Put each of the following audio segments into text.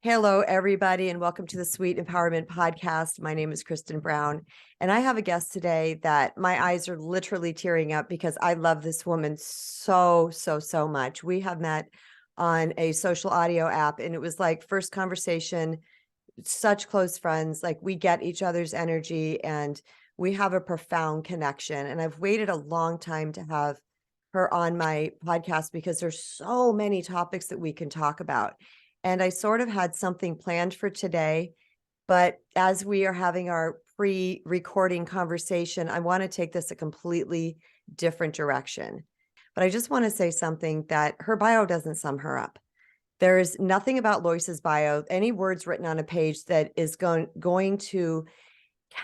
Hello, everybody, and welcome to the Sweet Empowerment Podcast. My name is Kristen Brown, and I have a guest today that my eyes are literally tearing up because I love this woman so much. We have met on a social audio app, and it was like first conversation, such close friends. Like we get each other's energy, and we have a profound connection. And I've waited a long time to have her on my podcast because there's so many topics that we can talk about. And I sort of had something planned for today, but as we are having our pre-recording conversation, I want to take this a completely different direction. But I just want to say something that her bio doesn't sum her up. There is nothing about Loyce's bio, any words written on a page that is going to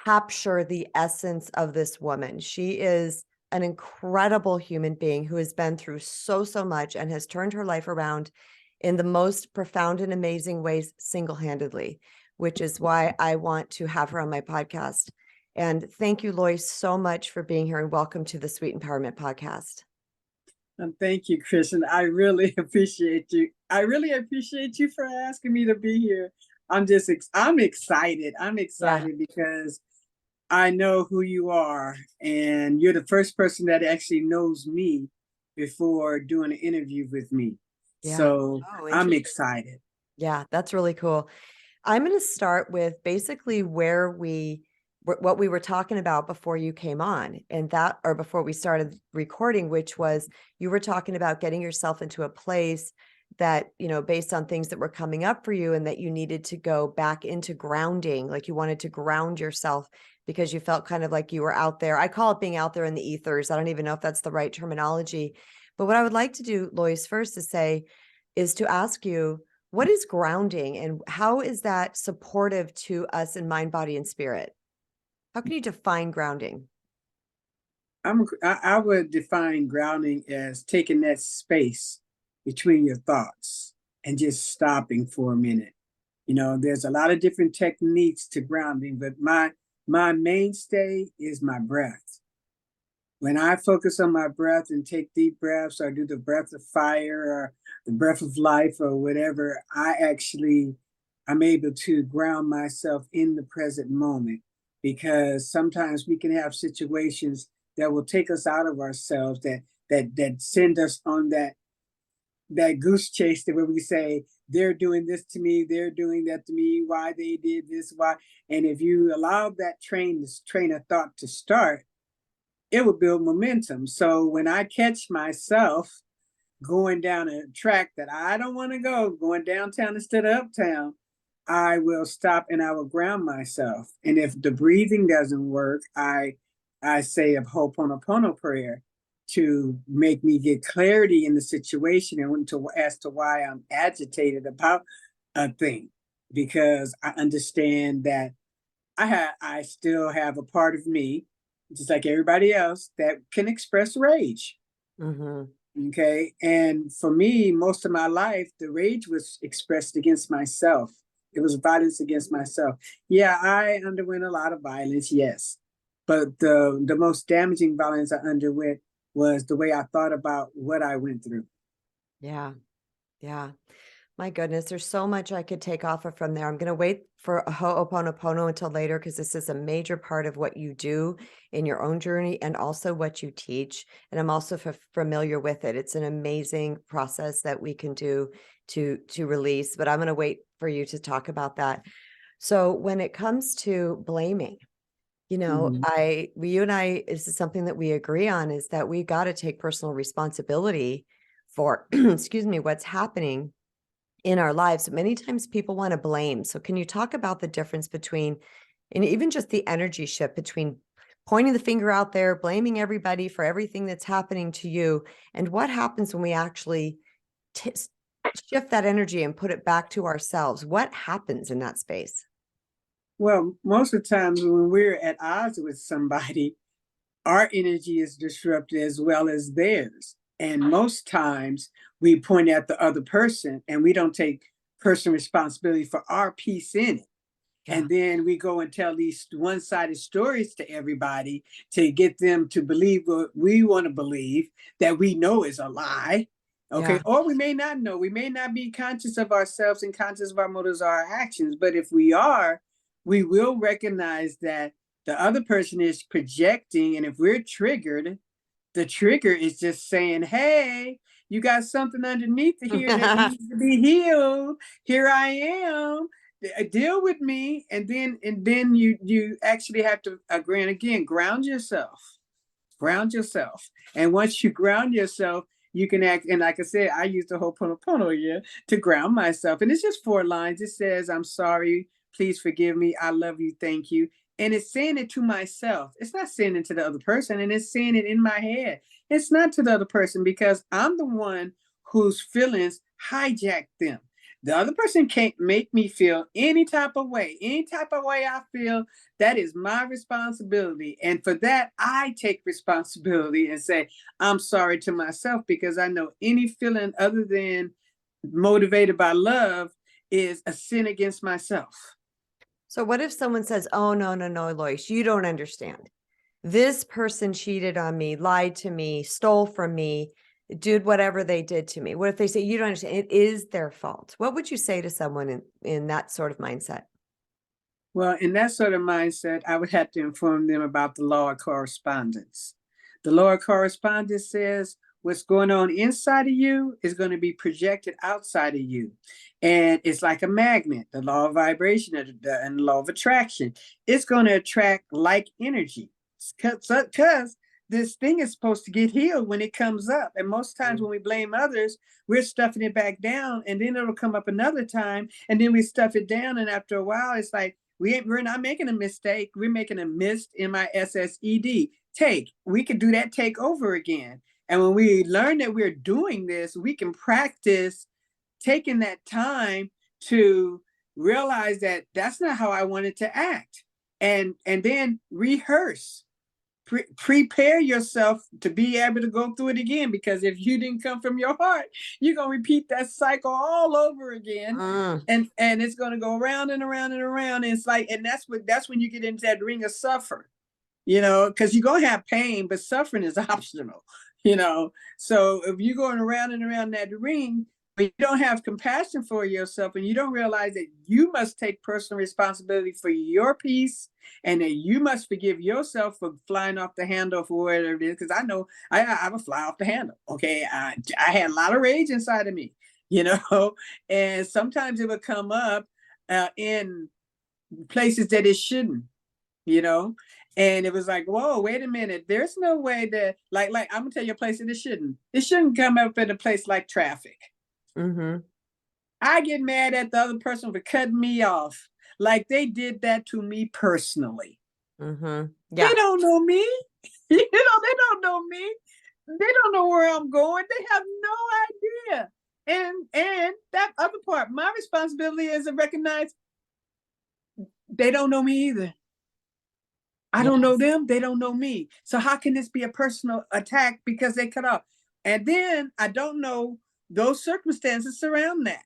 capture the essence of this woman. She is an incredible human being who has been through so much and has turned her life around in the most profound and amazing ways single-handedly, which is why I want to have her on my podcast. And thank you, Loyce, so much for being here, and welcome to the Sweet Empowerment Podcast. Thank you, Kristen. I really appreciate you. I really appreciate you for asking me to be here. I'm excited. I'm excited because I know who you are, and you're the first person that actually knows me before doing an interview with me. So I'm excited. Yeah, that's really cool. I'm going to start with basically what we were talking about before you came on, and or before we started recording, which was you were talking about getting yourself into a place that, based on things that were coming up for you, and that you needed to go back into grounding, like you wanted to ground yourself because you felt kind of like you were out there. I call it being out there in the ethers. I don't even know if that's the right terminology. But what I would like to do, Loyce, first is to ask you, what is grounding and how is that supportive to us in mind, body, and spirit? How can you define grounding? I would define grounding as taking that space between your thoughts and just stopping for a minute. There's a lot of different techniques to grounding, but my mainstay is my breath. When I focus on my breath and take deep breaths, or do the breath of fire or the breath of life or whatever, I'm able to ground myself in the present moment, because sometimes we can have situations that will take us out of ourselves, that send us on that goose chase, where we say, they're doing this to me, they're doing that to me, why they did this, why. And if you allow that train of thought to start, it will build momentum. So when I catch myself going down a track that I don't want to go, going downtown instead of uptown, I will stop and I will ground myself. And if the breathing doesn't work, I say a Ho'oponopono prayer to make me get clarity in the situation, and as to why I'm agitated about a thing, because I understand that I still have a part of me, just like everybody else, that can express rage. Mm-hmm. Okay. And for me, most of my life, the rage was expressed against myself. It was violence against myself. Yeah, I underwent a lot of violence, yes. But the most damaging violence I underwent was the way I thought about what I went through. Yeah. My goodness, there's so much I could take off of from there. I'm going to wait for a Ho'oponopono until later, because this is a major part of what you do in your own journey and also what you teach. And I'm also familiar with it. It's an amazing process that we can do to release, but I'm going to wait for you to talk about that. So when it comes to blaming, you and I, this is something that we agree on, is that we got to take personal responsibility for, excuse me, what's happening in our lives. Many times people want to blame. So can you talk about the difference between, and even just the energy shift between pointing the finger out there, blaming everybody for everything that's happening to you, and what happens when we actually shift that energy and put it back to ourselves? What happens in that space? Well, most of the times when we're at odds with somebody, our energy is disrupted as well as theirs. And most times we point at the other person and we don't take personal responsibility for our piece in it. Yeah. And then we go and tell these one-sided stories to everybody to get them to believe what we want to believe, that we know is a lie. Okay. Yeah. Or we may not know. We may not be conscious of ourselves and conscious of our motives or our actions. But if we are, we will recognize that the other person is projecting. And if we're triggered, the trigger is just saying, hey, you got something underneath here that needs to be healed. Here I am. Deal with me. And then you actually have to ground yourself. Ground yourself. And once you ground yourself, you can act. And like I said, I use the Ho'oponopono here to ground myself. And it's just 4 lines. It says, I'm sorry, please forgive me, I love you, thank you. And it's saying it to myself. It's not saying it to the other person. And it's saying it in my head. It's not to the other person because I'm the one whose feelings hijack them. The other person can't make me feel any type of way. Any type of way I feel, that is my responsibility. And for that, I take responsibility and say, I'm sorry to myself, because I know any feeling other than motivated by love is a sin against myself. So what if someone says, oh, no, no, no, Loyce, you don't understand. This person cheated on me, lied to me, stole from me, did whatever they did to me. What if they say, you don't understand? It is their fault. What would you say to someone in that sort of mindset? Well, in that sort of mindset, I would have to inform them about the law of correspondence. The law of correspondence says what's going on inside of you is going to be projected outside of you. And it's like a magnet, the law of vibration and the law of attraction. It's going to attract like energy because this thing is supposed to get healed when it comes up. And most times when we blame others, we're stuffing it back down, and then it'll come up another time, and then we stuff it down. And after a while, it's like, we're not making a mistake. We're making a missed MISSED take. We could do that take over again. And when we learn that we're doing this, we can practice taking that time to realize that that's not how I wanted to act. And then rehearse. Prepare yourself to be able to go through it again, because if you didn't come from your heart, you're going to repeat that cycle all over again. And it's going to go around and around and around. And it's like, and that's when you get into that ring of suffer, because you're going to have pain, but suffering is optional. So if you're going around and around that ring, but you don't have compassion for yourself, and you don't realize that you must take personal responsibility for your peace, and that you must forgive yourself for flying off the handle for whatever it is. Because I know I would fly off the handle. Okay, I had a lot of rage inside of me, and sometimes it would come up in places that it shouldn't, and it was like, whoa, wait a minute. There's no way that like I'm gonna tell you a place that it shouldn't come up in a place like traffic. I get mad at the other person for cutting me off, like they did that to me personally. Yeah. They don't know me. They don't know me. They don't know where I'm going. They have no idea. And that other part, my responsibility is to recognize they don't know me either. I don't know them. They don't know me. So how can this be a personal attack because they cut off? And then I don't know those circumstances surround that.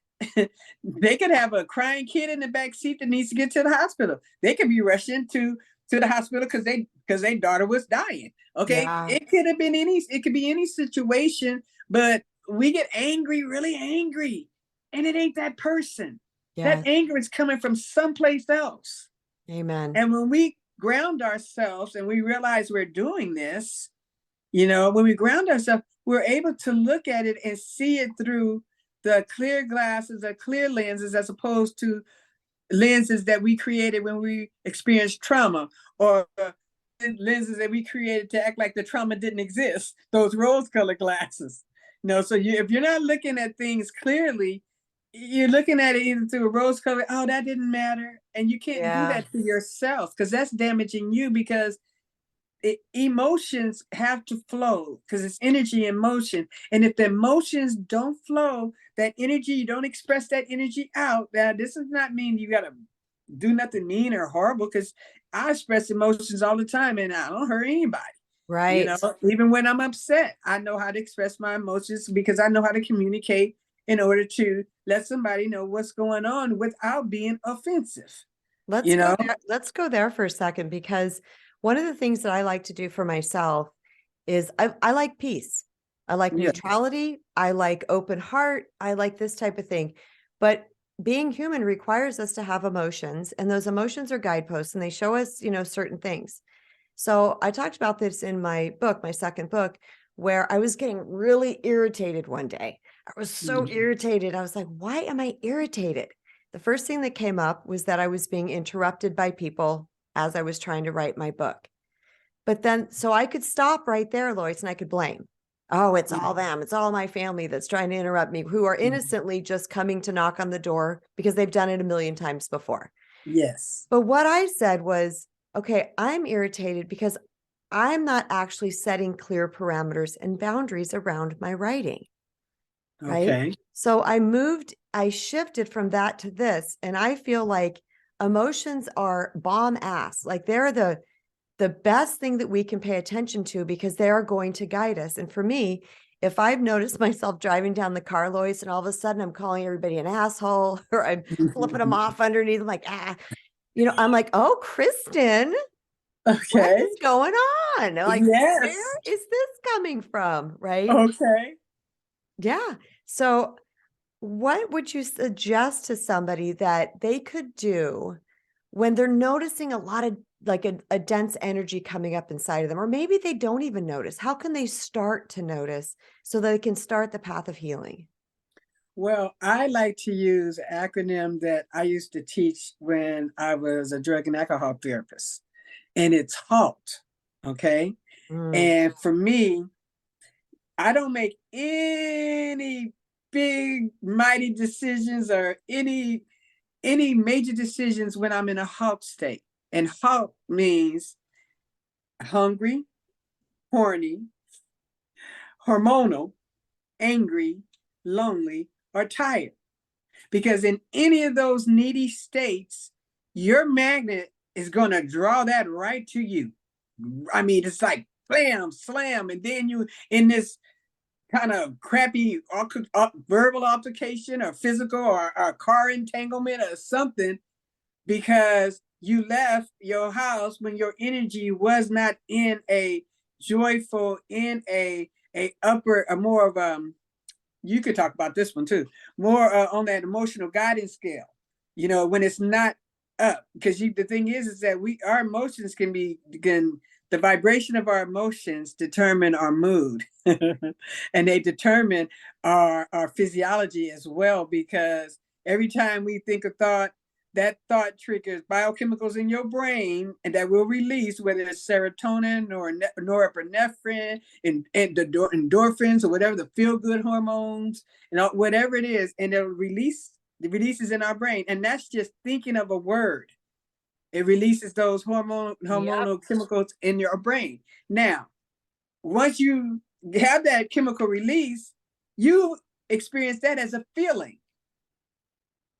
They could have a crying kid in the back seat that needs to get to the hospital. They could be rushing to the hospital because their daughter was dying. Okay, Yeah. it could have been it could be any situation, but we get angry, really angry, and it ain't that person. That anger is coming from someplace else. Amen. And when we ground ourselves and we realize we're doing this, when we ground ourselves, we're able to look at it and see it through the clear glasses or clear lenses, as opposed to lenses that we created when we experienced trauma, or lenses that we created to act like the trauma didn't exist, those rose-colored glasses. So if you're not looking at things clearly, you're looking at it either through a rose-colored, oh, that didn't matter. And you can't do that to yourself, because that's damaging you, because emotions have to flow, because it's energy in motion. And if the emotions don't flow, that energy, you don't express that energy out. Now, this does not mean you got to do nothing mean or horrible, because I express emotions all the time and I don't hurt anybody. Right. Even when I'm upset, I know how to express my emotions, because I know how to communicate in order to let somebody know what's going on without being offensive. Let's go there for a second, because one of the things that I like to do for myself is I like peace. I like Yeah. neutrality. I like open heart. I like this type of thing. But being human requires us to have emotions, and those emotions are guideposts and they show us, certain things. So I talked about this in my book, my second book, where I was getting really irritated one day. I was so Mhm. irritated. I was like, why am I irritated? The first thing that came up was that I was being interrupted by people as I was trying to write my book. But then, so I could stop right there, Loyce, and I could blame. Oh, it's all them. It's all my family that's trying to interrupt me, who are Mhm. innocently just coming to knock on the door because they've done it a million times before. Yes. But what I said was, okay, I'm irritated because I'm not actually setting clear parameters and boundaries around my writing, right? Okay. So I shifted from that to this, and I feel like emotions are bomb ass. Like they're the best thing that we can pay attention to because they are going to guide us. And for me, if I've noticed myself driving down the car, Loyce, and all of a sudden I'm calling everybody an asshole or I'm flipping them off underneath, I'm like, I'm like, oh, Kristen, what Okay. is going on? Like, where Yes. is this coming from? Right? Okay. Yeah. So, what would you suggest to somebody that they could do when they're noticing a lot of like a dense energy coming up inside of them, or maybe they don't even notice? How can they start to notice so that they can start the path of healing? Well, I like to use an acronym that I used to teach when I was a drug and alcohol therapist, and it's HALT. Okay. Mm, And for me, I don't make any big mighty decisions or any major decisions when I'm in a halt state. And halt means hungry, horny, hormonal, angry, lonely, or tired. Because in any of those needy states, your magnet is going to draw that right to you. I mean, it's like bam, slam, and then you in this kind of crappy verbal altercation or physical or car entanglement or something because you left your house when your energy was not in a joyful, in a upper, a more of you could talk about this one too, more on that emotional guidance scale. When it's not up, because the thing is that our emotions can the vibration of our emotions determine our mood, and they determine our physiology as well. Because every time we think a thought, that thought triggers biochemicals in your brain, and that will release whether it's serotonin or norepinephrine and the endorphins or whatever the feel good hormones and whatever it is, and it'll release the releases in our brain, and that's just thinking of a word. It releases those yep. hormonal chemicals in your brain. Now, once you have that chemical release, you experience that as a feeling.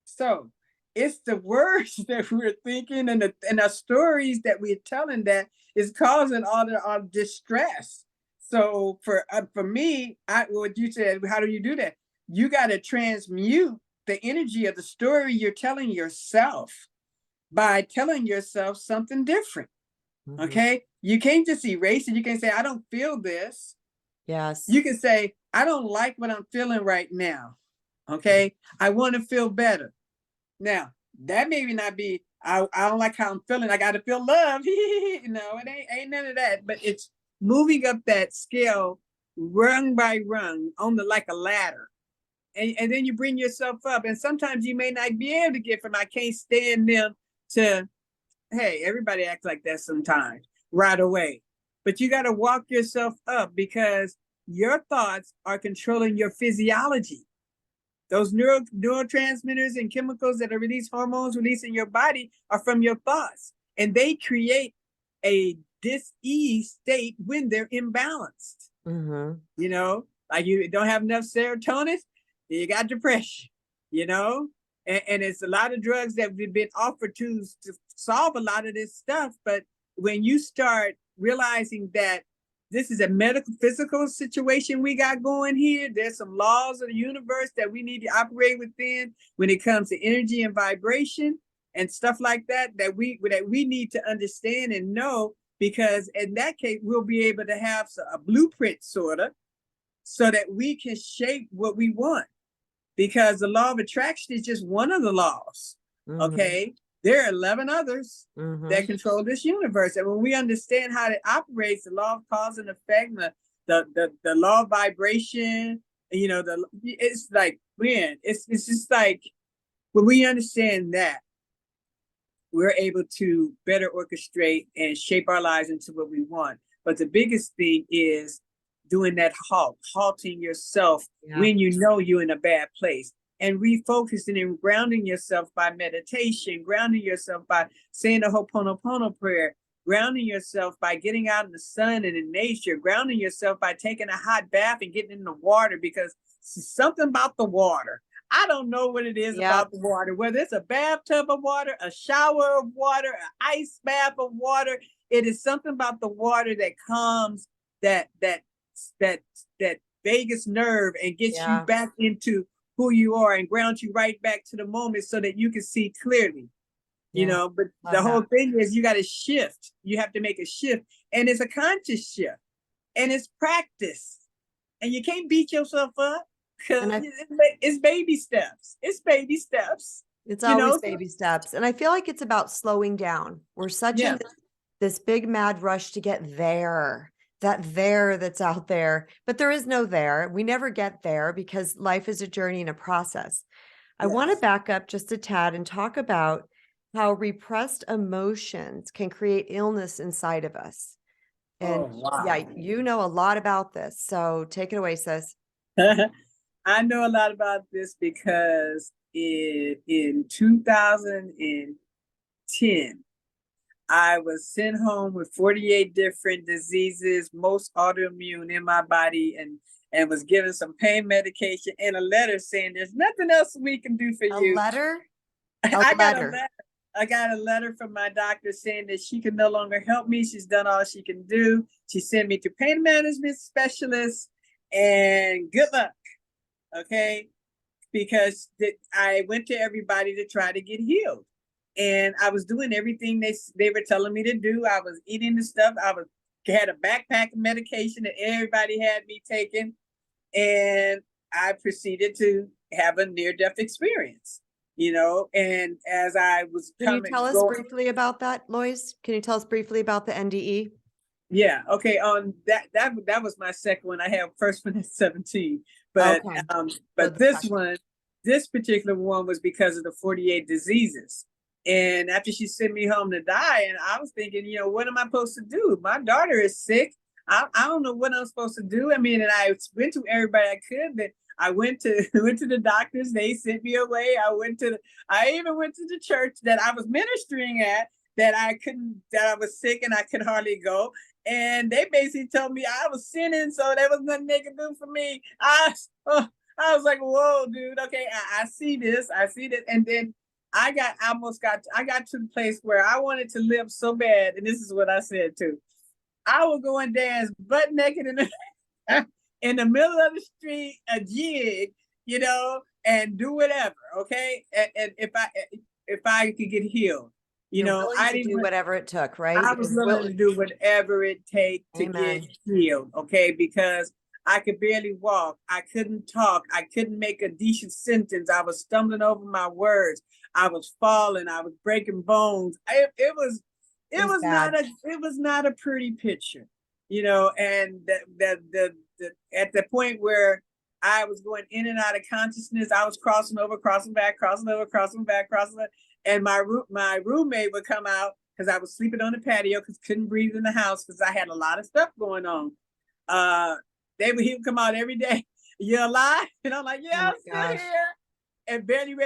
So it's the words that we're thinking and the stories that we're telling that is causing all the distress. So for me, what you said, how do you do that? You got to transmute the energy of the story you're telling yourself by telling yourself something different. Mhm. Okay, you can't just erase it. You can say, I don't feel this. Yes. You can say, I don't like what I'm feeling right now. Okay, I want to feel better. Now, that maybe not be, I don't like how I'm feeling. I got to feel love. It ain't none of that. But it's moving up that scale rung by rung on the like a ladder. And then you bring yourself up. And sometimes you may not be able to get from I can't stand them to, hey, everybody acts like that sometimes right away. But you got to walk yourself up because your thoughts are controlling your physiology. Those neurotransmitters and chemicals that are released, hormones released in your body, are from your thoughts. And they create a dis-ease state when they're imbalanced. Mm-hmm. Like you don't have enough serotonin, you got depression, you know? And it's a lot of drugs that we've been offered to solve a lot of this stuff. But when you start realizing that this is a medical physical situation we got going here, there's some laws of the universe that we need to operate within when it comes to energy and vibration and stuff like that we need to understand and know, because in that case we'll be able to have a blueprint sort of so that we can shape what we want. Because the law of attraction is just one of the laws. Okay. There are 11 others that control this universe. And when we understand how it operates, the law of cause and effect, the law of vibration, you know, it's like, man, it's just like when we understand that, we're able to better orchestrate and shape our lives into what we want. But the biggest thing is doing that halting yourself when you know you're in a bad place, and refocusing and grounding yourself by meditation, grounding yourself by saying the Ho'oponopono prayer, grounding yourself by getting out in the sun and in nature, grounding yourself by taking a hot bath and getting in the water, because something about the water. I don't know what it is about the water, whether it's a bathtub of water, a shower of water, an ice bath of water. It is something about the water that calms that vagus nerve and gets you back into who you are and grounds you right back to the moment so that you can see clearly. You know, but the whole thing is you got to shift. You have to make a shift, and it's a conscious shift, and it's practice, and you can't beat yourself up. It's baby steps. It's baby steps. It's always baby steps. And I feel like it's about slowing down. We're such in this big mad rush to get there, that's out there, but there is no there. We never get there because life is a journey and a process. I want to back up just a tad and talk about how repressed emotions can create illness inside of us. And you know a lot about this. So take it away, sis. I know a lot about this because in 2010, I was sent home with 48 different diseases, most autoimmune in my body, and was given some pain medication and a letter saying there's nothing else we can do for you. A letter? I got a letter from my doctor saying that she can no longer help me. She's done all she can do. She sent me to pain management specialists, and good luck. Okay, because I went to everybody to try to get healed, and I was doing everything they were telling me to do. I was eating the stuff. Had a backpack of medication that everybody had me taking, and I proceeded to have a near-death experience. You know, and as I was Can you tell us briefly about that, Loyce? Can you tell us briefly about the NDE? Yeah. Okay. That was my second one. I had first one at 17. But but this particular one was because of the 48 diseases. And after she sent me home to die, and I was thinking, you know, what am I supposed to do? My daughter is sick. I don't know what I'm supposed to do. I mean, and I went to everybody I could, but I went to the doctors. They sent me away. I even went to the church that I was ministering at, that I was sick and I could hardly go. And they basically told me I was sinning, so there was nothing they could do for me. I was like, whoa, dude. Okay, I see this. And then I got to the place where I wanted to live so bad. And this is what I said too. I would go and dance butt naked in the middle of the street, a jig, you know, and do whatever. Okay. And if I could get healed, you know, I didn't do whatever it took, right? I was willing to do whatever it takes to get healed. Okay. Because I could barely walk. I couldn't talk. I couldn't make a decent sentence. I was stumbling over my words. I was falling. I was breaking bones. It was not a pretty picture, you know. And at the point where I was going in and out of consciousness, I was crossing over, crossing back, crossing over, crossing back, crossing back. And my roommate would come out because I was sleeping on the patio because couldn't breathe in the house because I had a lot of stuff going on. He would come out every day. You alive? And I'm like, yeah, I'm still here. And barely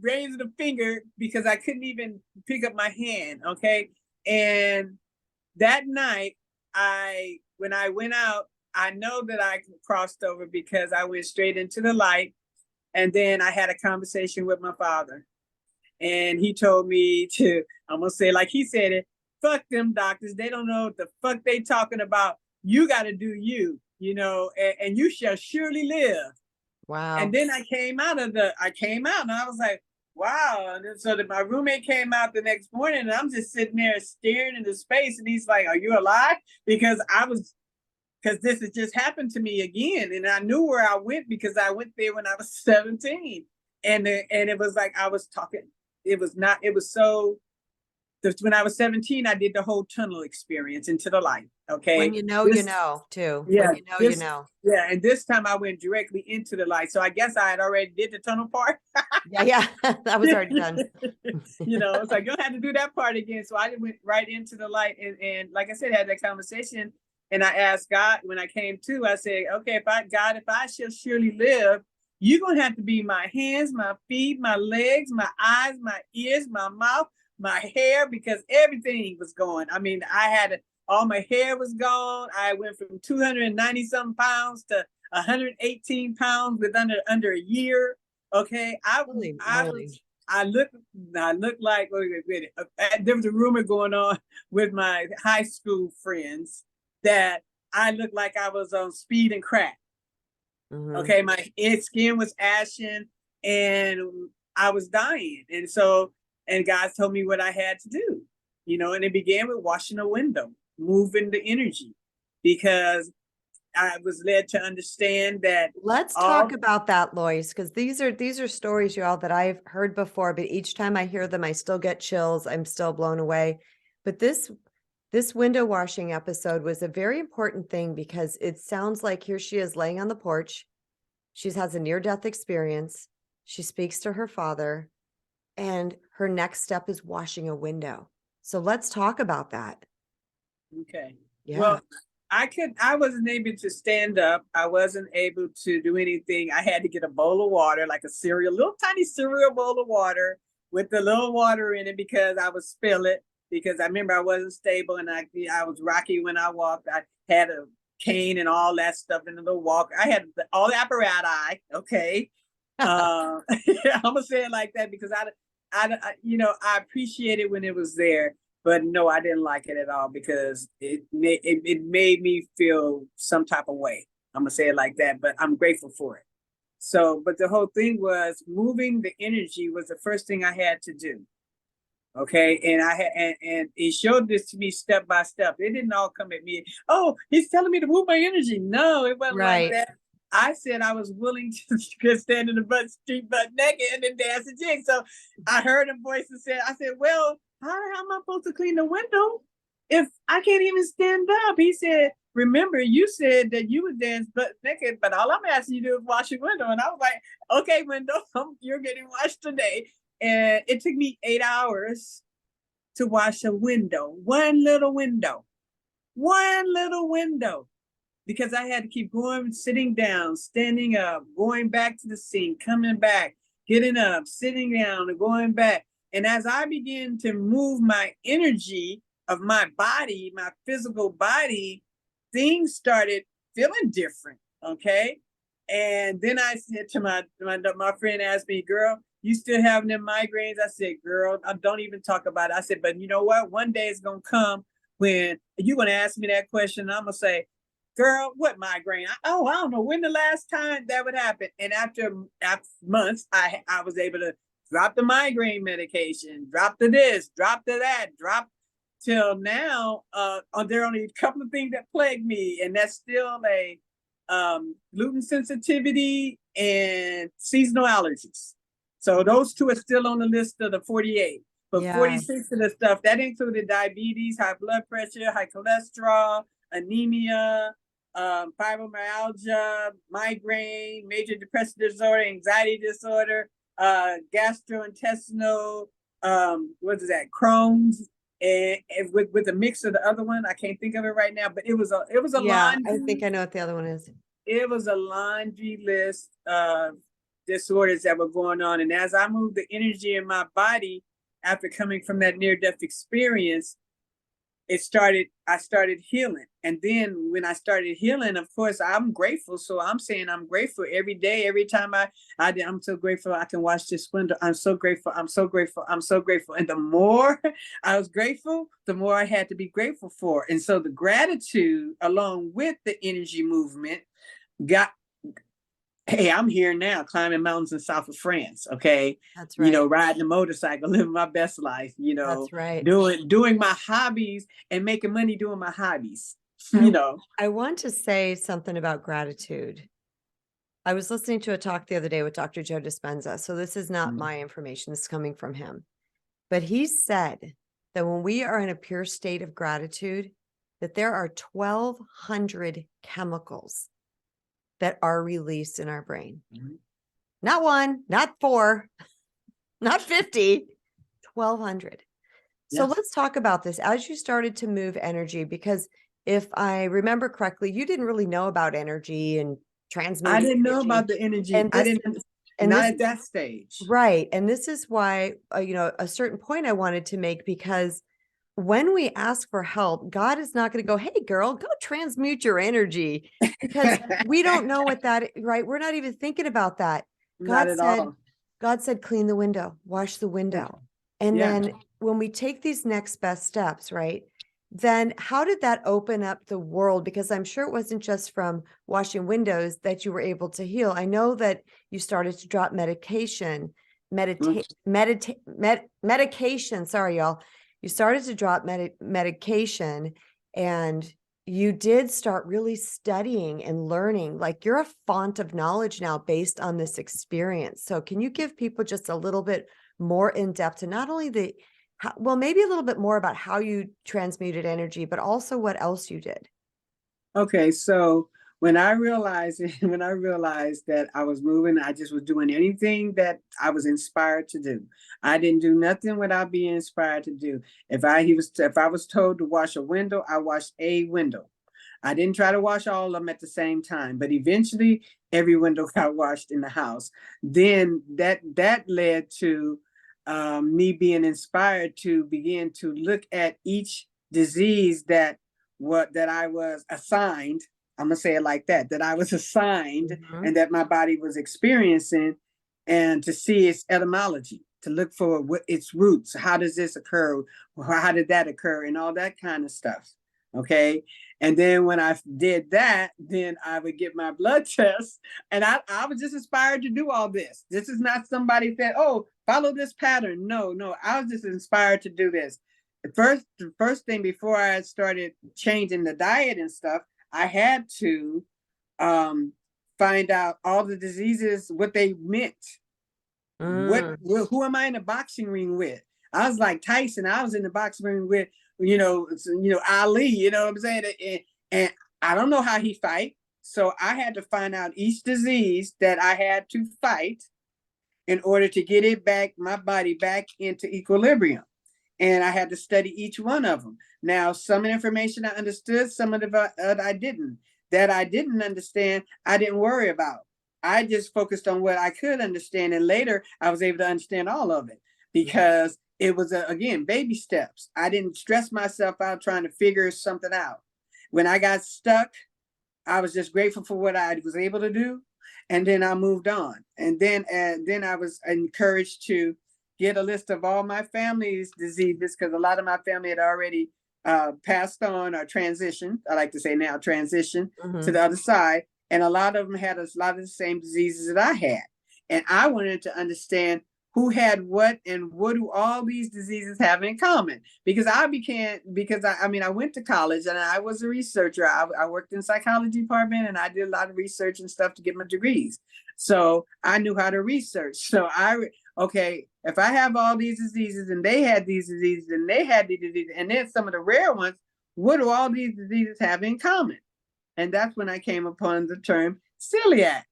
raising a finger because I couldn't even pick up my hand. Okay. And that night, when I went out, I know that I crossed over because I went straight into the light. And then I had a conversation with my father. And he told me I'm going to say like he said it, fuck them doctors. They don't know what the fuck they talking about. You got to do you, you know, and you shall surely live. Wow. And then I came out and I was like, wow. And then so my roommate came out the next morning and I'm just sitting there staring into space. And he's like, are you alive? Because I was because this has just happened to me again. And I knew where I went because I went there when I was 17. And it was like I was talking, it was not, it was so, when I was 17, I did the whole tunnel experience into the light. Okay. When you know, you know, too. Yeah, When you know, you know. yeah, and this time I went directly into the light. So I guess I had already did the tunnel part. Yeah, yeah, that was already done. You know, it's like you don't have to do that part again. So I went right into the light, and like I said, had that conversation, and I asked God when I came to. I said, okay, if I shall surely live, you're gonna have to be my hands, my feet, my legs, my eyes, my ears, my mouth, my hair, because everything was going. I mean, all my hair was gone. I went from 290 something pounds to 118 pounds within under a year. Okay, Holy I moly. was I looked like, wait, there was a rumor going on with my high school friends that I looked like I was on speed and crack. Okay, my skin was ashen and I was dying, and God told me what I had to do, and it began with washing a window, moving the energy, because I was led to understand that. Let's talk about that, Loyce, because these are stories, y'all, that I've heard before, but each time I hear them, I still get chills. I'm still blown away. But this window washing episode was a very important thing because it sounds like here she is laying on the porch. She has a near-death experience. She speaks to her father, and her next step is washing a window. So let's talk about that. Okay. Yeah. Well, I wasn't able to stand up. I wasn't able to do anything. I had to get a bowl of water, like a little tiny cereal bowl of water with the little water in it, because I would spill it, because I remember I wasn't stable and I was rocky when I walked. I had a cane and all that stuff in the little walker. I had all the apparatus. Okay. I'm gonna say it like that because I appreciate it when it was there. But no, I didn't like it at all because it made me feel some type of way. I'm gonna say it like that, but I'm grateful for it. So, but the whole thing was moving the energy was the first thing I had to do. Okay, and I had and he showed this to me step by step. It didn't all come at me. Oh, he's telling me to move my energy. No, it wasn't like that. I said I was willing to stand in the street butt naked and then dance a jig. So I heard a voice and said, I said, well, how am I supposed to clean the window if I can't even stand up? He said, remember, you said that you would dance butt naked, but all I'm asking you to do is wash your window. And I was like, okay, window, you're getting washed today. And it took me 8 hours to wash a window, one little window, because I had to keep going, sitting down, standing up, going back to the sink, coming back, getting up, sitting down, and going back. And as I began to move my energy of my body, my physical body, things started feeling different. Okay. And then I said to my friend asked me, girl, you still having them migraines? I said, girl, I don't even talk about it. I said, but you know what? One day it's going to come when you're going to ask me that question. And I'm going to say, girl, what migraine? I don't know when the last time that would happen. And after months, I was able to drop the migraine medication, drop the this, drop the that, drop till now. There are only a couple of things that plague me, and that's still a gluten sensitivity and seasonal allergies. So those two are still on the list of the 48. But 46 of the stuff, that included diabetes, high blood pressure, high cholesterol, anemia, fibromyalgia, migraine, major depressive disorder, anxiety disorder, gastrointestinal, Crohn's, and with a mix of the other one. I can't think of it right now, but it was a laundry. I think I know what the other one is. It was a laundry list of disorders that were going on. And as I moved the energy in my body after coming from that near-death experience, I started healing. And then when I started healing, of course, I'm grateful. So I'm saying I'm grateful every day, every time I'm so grateful I can wash this window. I'm so grateful. I'm so grateful. I'm so grateful. And the more I was grateful, the more I had to be grateful for. And so the gratitude, along with the energy movement, hey, I'm here now, climbing mountains in south of France. Okay. That's right. Riding a motorcycle, living my best life, That's right. doing my hobbies and making money doing my hobbies. you know. I want to say something about gratitude. I was listening to a talk the other day with Dr. Joe Dispenza. So this is not my information. This is coming from him. But he said that when we are in a pure state of gratitude, that there are 1,200 chemicals that are released in our brain. Not one, not four, not 50, 1,200. So let's talk about this as you started to move energy, because if I remember correctly, you didn't really know about energy and transmuting. I didn't know about the energy. And I this, didn't, and not this, at that stage. right. And this is why, a certain point I wanted to make, because when we ask for help, God is not going to go, hey, girl, go transmute your energy, because we don't know what that, right? We're not even thinking about that. Not at all. God said, clean the window, wash the window. And then when we take these next best steps, right? Then how did that open up the world? Because I'm sure it wasn't just from washing windows that you were able to heal. I know that you started to drop medication, medication. Sorry, y'all. You started to drop medication, and you did start really studying and learning. Like, you're a font of knowledge now based on this experience. So can you give people just a little bit more in depth to not only maybe a little bit more about how you transmuted energy, but also what else you did? Okay, so when I realized that I was moving, I just was doing anything that I was inspired to do. I didn't do nothing without being inspired to do. If I was told to wash a window, I washed a window. I didn't try to wash all of them at the same time, but eventually every window got washed in the house. Then that led to me being inspired to begin to look at each disease that I was assigned. I'm gonna say it like that I was assigned and that my body was experiencing, and to see its etymology, to look for what its roots, how does this occur, how did that occur, and all that kind of stuff. Okay. And then when I did that, then I would get my blood test, and I was just inspired to do all this. This is not somebody said, oh, follow this pattern. No, I was just inspired to do this. The first thing before I started changing the diet and stuff, I had to find out all the diseases, what they meant. Who am I in the boxing ring with? I was like Tyson. I was in the boxing ring with, Ali, you know what I'm saying? And I don't know how he fight. So I had to find out each disease that I had to fight in order to get it back, my body back into equilibrium. And I had to study each one of them. Now, some of the information I understood, some of the I didn't. That I didn't understand, I didn't worry about. I just focused on what I could understand. And later, I was able to understand all of it, because it was, again, baby steps. I didn't stress myself out trying to figure something out. When I got stuck, I was just grateful for what I was able to do. And then I moved on. And then I was encouraged to get a list of all my family's diseases, because a lot of my family had already passed on or transitioned. I like to say now transitioned to the other side. And a lot of them had a lot of the same diseases that I had. And I wanted to understand who had what and what do all these diseases have in common. Because I went to college and I was a researcher. I worked in the psychology department, and I did a lot of research and stuff to get my degrees. So I knew how to research. So okay, if I have all these diseases and they had these diseases and they had these diseases, and then some of the rare ones, what do all these diseases have in common? And that's when I came upon the term celiac.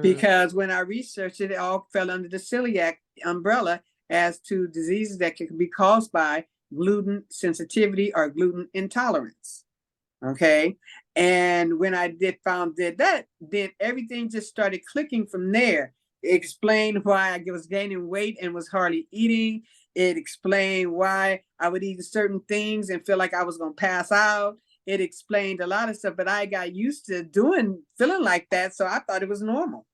Because when I researched it, it all fell under the celiac umbrella as to diseases that can be caused by gluten sensitivity or gluten intolerance. Okay. And when I did that, then everything just started clicking from there. It explained why I was gaining weight and was hardly eating. It explained why I would eat certain things and feel like I was going to pass out. It explained a lot of stuff, but I got used to feeling like that. So I thought it was normal.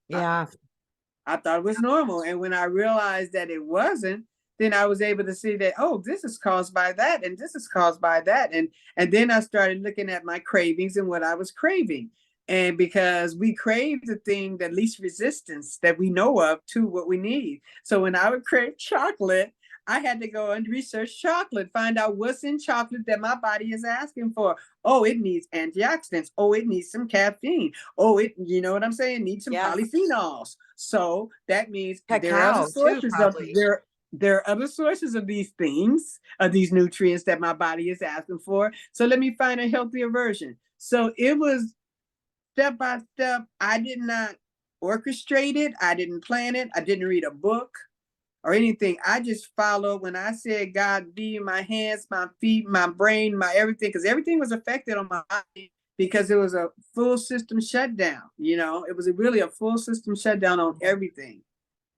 Yeah. I thought it was normal. And when I realized that it wasn't, then I was able to see that, oh, this is caused by that, and this is caused by that. And then I started looking at my cravings and what I was craving. And because we crave the thing that least resistance that we know of to what we need. So when I would crave chocolate, I had to go and research chocolate, find out what's in chocolate that my body is asking for. Oh, it needs antioxidants. Oh, it needs some caffeine. Oh, you know what I'm saying? It needs some Yes. polyphenols. So that means there are other Cacao too, sources of probably. there are other sources of these things, of these nutrients that my body is asking for. So let me find a healthier version. So it was step by step. I did not orchestrate it. I didn't plan it. I didn't read a book or anything. I just followed when I said, God, be my hands, my feet, my brain, my everything, because everything was affected on my body because it was a full system shutdown. It was really a full system shutdown on everything.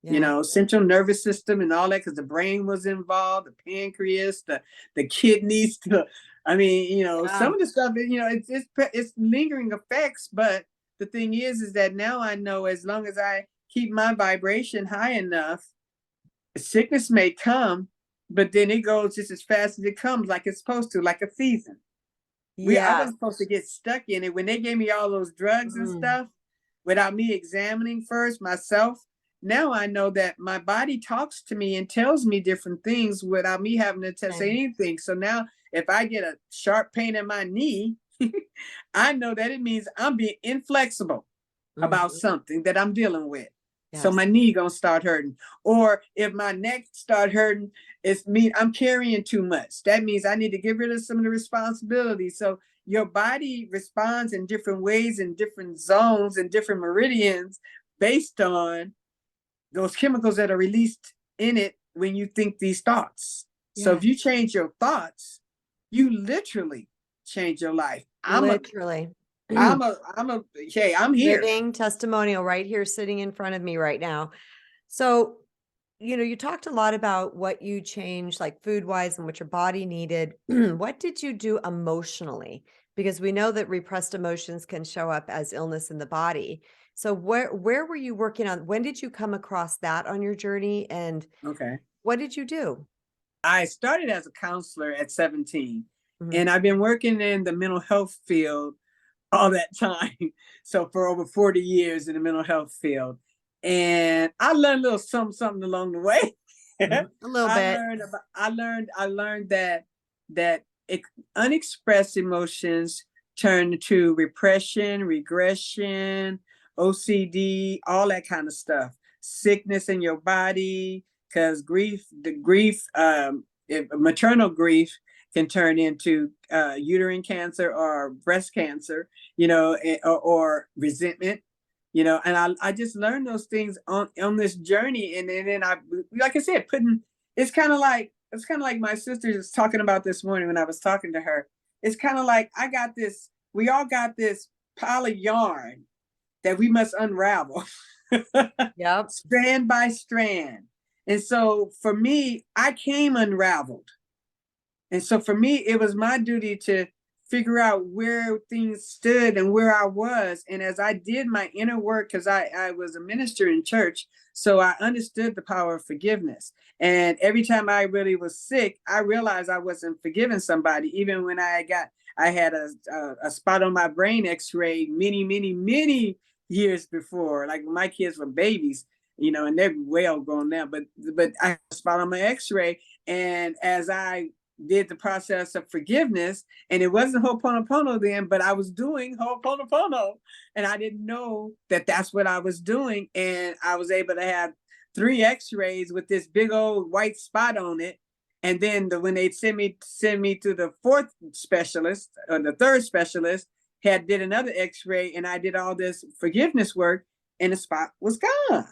Yeah. Central nervous system and all that, because the brain was involved, the pancreas, the kidneys, Yeah. some of the stuff, it's lingering effects. But the thing is that now I know, as long as I keep my vibration high enough, sickness may come, but then it goes just as fast as it comes, like it's supposed to, like a season. I Yes. wasn't supposed to get stuck in it when they gave me all those drugs and Mm. stuff without me examining first myself. Now I know that my body talks to me and tells me different things without me having to say Okay. anything. So now if I get a sharp pain in my knee, I know that it means I'm being inflexible about Mhm. something that I'm dealing with. So Yes. my knee gonna start hurting. Or if my neck start hurting, it's me, I'm carrying too much. That means I need to get rid of some of the responsibility. So your body responds in different ways, in different zones, and different meridians based on those chemicals that are released in it when you think these thoughts. So Yeah. if you change your thoughts, you literally change your life. Literally. I'm here. Living testimonial right here sitting in front of me right now. So, you talked a lot about what you changed, like food wise and what your body needed. What did you do emotionally? Because we know that repressed emotions can show up as illness in the body. So where were you working on? When did you come across that on your journey? And Okay. what did you do? I started as a counselor at 17, Mhm. and I've been working in the mental health field all that time. So for over 40 years in the mental health field. And I learned a little something along the way. Mhm. A little bit. I learned that unexpressed emotions turn to repression, regression, OCD, all that kind of stuff. Sickness in your body, because if maternal grief can turn into uterine cancer or breast cancer, or resentment, and I just learned those things on this journey. And then I, like I said, it's kind of like my sister was talking about this morning when I was talking to her. It's kind of like we all got this pile of yarn that we must unravel Yep. strand by strand. And so for me, I came unraveled. And so for me, it was my duty to figure out where things stood and where I was. And as I did my inner work, because I was a minister in church, so I understood the power of forgiveness. And every time I really was sick, I realized I wasn't forgiving somebody, even when I had a spot on my brain x-ray many, many, many years before, like when my kids were babies, and they're well grown now, but I had a spot on my x-ray. And as I did the process of forgiveness, and it wasn't Ho'oponopono then, but I was doing Ho'oponopono, and I didn't know that that's what I was doing. And I was able to have 3 x-rays with this big old white spot on it. And then when they send me to the fourth specialist, or the third specialist, did another x-ray, and I did all this forgiveness work, and the spot was gone.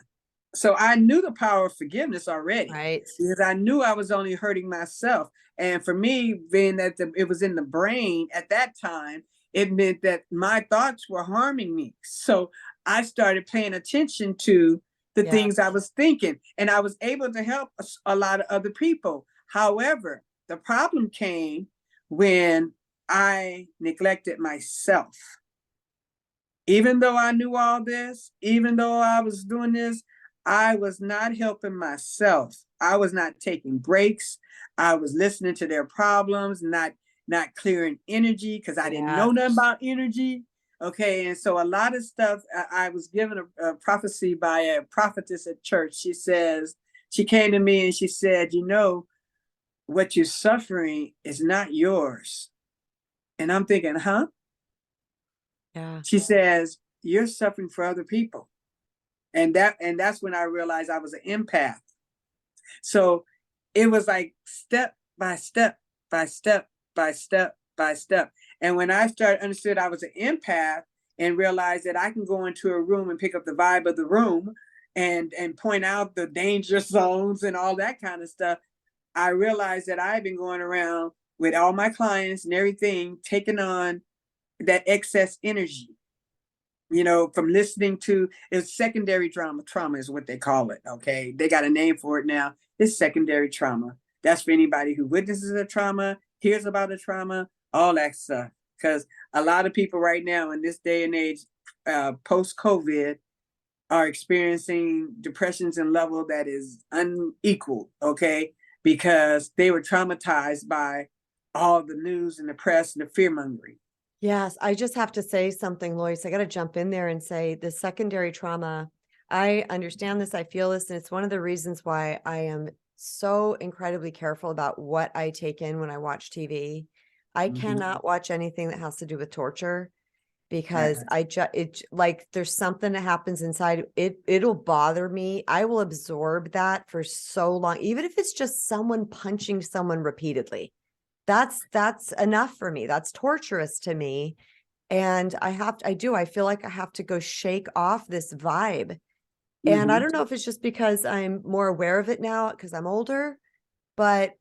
So I knew the power of forgiveness already, Right. because I knew I was only hurting myself. And for me, being that it was in the brain at that time, it meant that my thoughts were harming me. So I started paying attention to the Yeah. things I was thinking, and I was able to help a lot of other people. However, the problem came when I neglected myself. Even though I knew all this, even though I was doing this, I was not helping myself. I was not taking breaks. I was listening to their problems, not clearing energy, because I didn't Yeah. know nothing about energy. Okay, and so a lot of stuff. I was given a prophecy by a prophetess at church. she came to me and she said, you know, what you're suffering is not yours. And I'm thinking, huh? Yeah. She says, you're suffering for other people. And that's when I realized I was an empath. So it was like step by step by step by step by step. And when I started understood I was an empath and realized that I can go into a room and pick up the vibe of the room and point out the danger zones and all that kind of stuff, I realized that I've been going around with all my clients and everything, taking on that excess energy, you know, from listening to it's secondary trauma. Trauma is what they call it. Okay. They got a name for it now. It's secondary trauma. That's for anybody who witnesses a trauma, hears about a trauma, all that stuff. Because a lot of people right now in this day and age, post COVID, are experiencing depressions in level that is unequal. Okay. Because they were traumatized by all the news and the press and the fear mongering. Yes, I just have to say something, Loyce. I got to jump in there and say the secondary trauma. I understand this, I feel this, and it's one of the reasons why I am so incredibly careful about what I take in when I watch TV. I cannot watch anything that has to do with torture because like there's something that happens inside it'll bother me. I will absorb that for so long, even if it's just someone punching someone repeatedly. That's enough for me. That's torturous to me. And I feel like I have to go shake off this vibe. And I don't know if it's just because I'm more aware of it now because I'm older, but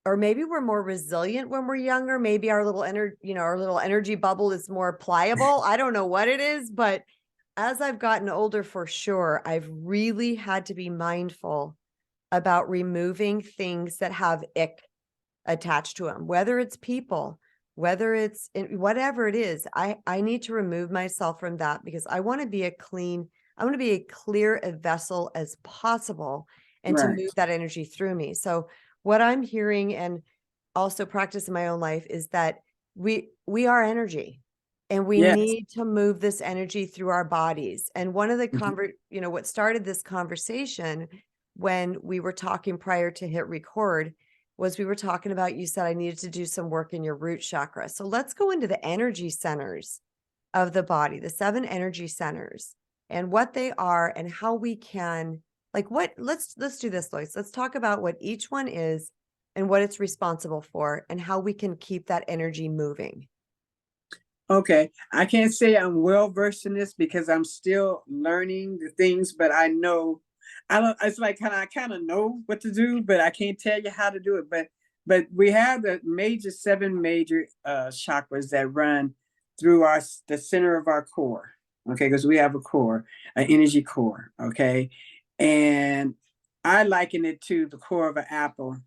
or maybe we're more resilient when we're younger. Maybe our little our little energy bubble is more pliable. I don't know what it is, but as I've gotten older, for sure, I've really had to be mindful about removing things that have ick attached to them, whether it's people, whether it's whatever it is. I need to remove myself from that because I want to be I want to be a clear a vessel as possible and to Right. move that energy through me. So what I'm hearing and also practice in my own life is that we are energy and we Yes. need to move this energy through our bodies. And one of the what started this conversation when we were talking prior to hit record was we were talking about, you said I needed to do some work in your root chakra. So let's go into the energy centers of the body, the 7 energy centers and what they are and how we can let's do this, Loyce. Let's talk about what each one is and what it's responsible for and how we can keep that energy moving. Okay. I can't say I'm well versed in this because I'm still learning the things, but I know I don't it's like I kind of know what to do, but I can't tell you how to do it. But we have the 7 major chakras that run through the center of our core. Okay, because we have a core, an energy core. Okay. And I liken it to the core of an apple